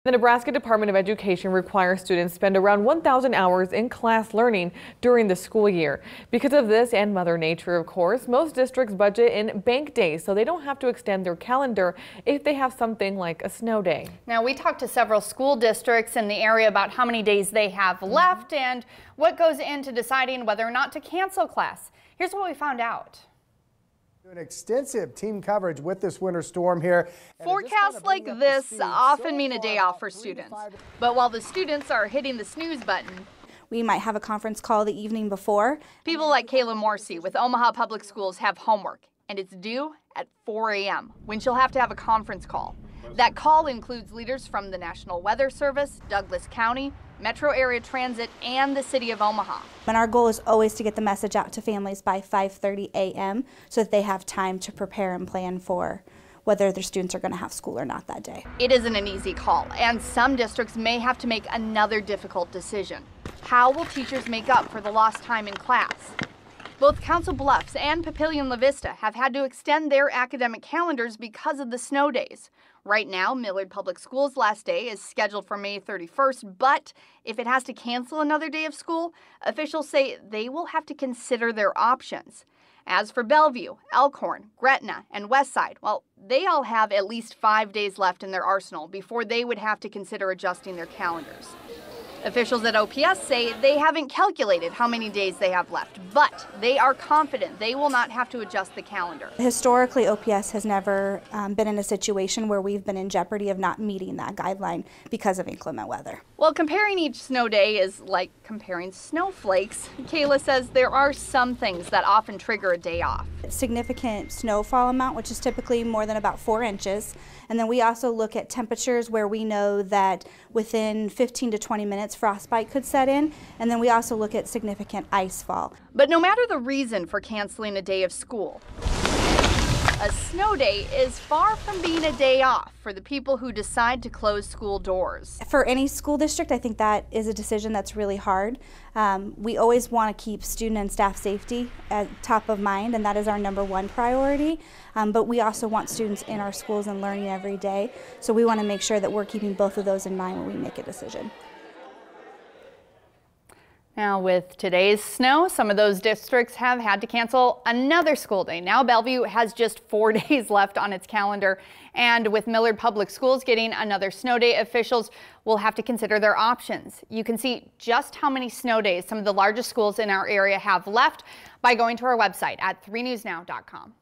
The Nebraska Department of Education requires students spend around 1,000 hours in class learning during the school year. Because of this and Mother Nature, of course, most districts budget in bank days so they don't have to extend their calendar if they have something like a snow day. Now, we talked to several school districts in the area about how many days they have left and what goes into deciding whether or not to cancel class. Here's what we found out. Doing extensive team coverage with this winter storm here. Forecasts like this often mean a day off for students. But while the students are hitting the snooze button, we might have a conference call the evening before. People like Kayla Morrissey with Omaha Public Schools have homework, and it's due at 4 a.m. when she'll have to have a conference call. That call includes leaders from the National Weather Service, Douglas County, Metro Area Transit, and the City of Omaha. And our goal is always to get the message out to families by 5:30 a.m. so that they have time to prepare and plan for whether their students are going to have school or not that day. It isn't an easy call, and some districts may have to make another difficult decision. How will teachers make up for the lost time in class? Both Council Bluffs and Papillion-La Vista have had to extend their academic calendars because of the snow days. Right now, Millard Public Schools' last day is scheduled for May 31st, but if it has to cancel another day of school, officials say they will have to consider their options. As for Bellevue, Elkhorn, Gretna, and Westside, well, they all have at least 5 days left in their arsenal before they would have to consider adjusting their calendars. Officials at OPS say they haven't calculated how many days they have left, but they are confident they will not have to adjust the calendar. Historically, OPS has never been in a situation where we've been in jeopardy of not meeting that guideline because of inclement weather. Well, comparing each snow day is like comparing snowflakes. Kayla says there are some things that often trigger a day off. Significant snowfall amount, which is typically more than about 4 inches. And then we also look at temperatures where we know that within 15 to 20 minutes frostbite could set in. And then we also look at significant ice fall. But no matter the reason for canceling a day of school, a snow day is far from being a day off for the people who decide to close school doors. For any school district, I think that is a decision that's really hard. We always want to keep student and staff safety at top of mind, and that is our #1 priority. But we also want students in our schools and learning every day. So we want to make sure that we're keeping both of those in mind when we make a decision. Now, with today's snow, some of those districts have had to cancel another school day. Now Bellevue has just 4 days left on its calendar. And with Millard Public Schools getting another snow day, officials will have to consider their options. You can see just how many snow days some of the largest schools in our area have left by going to our website at 3newsnow.com.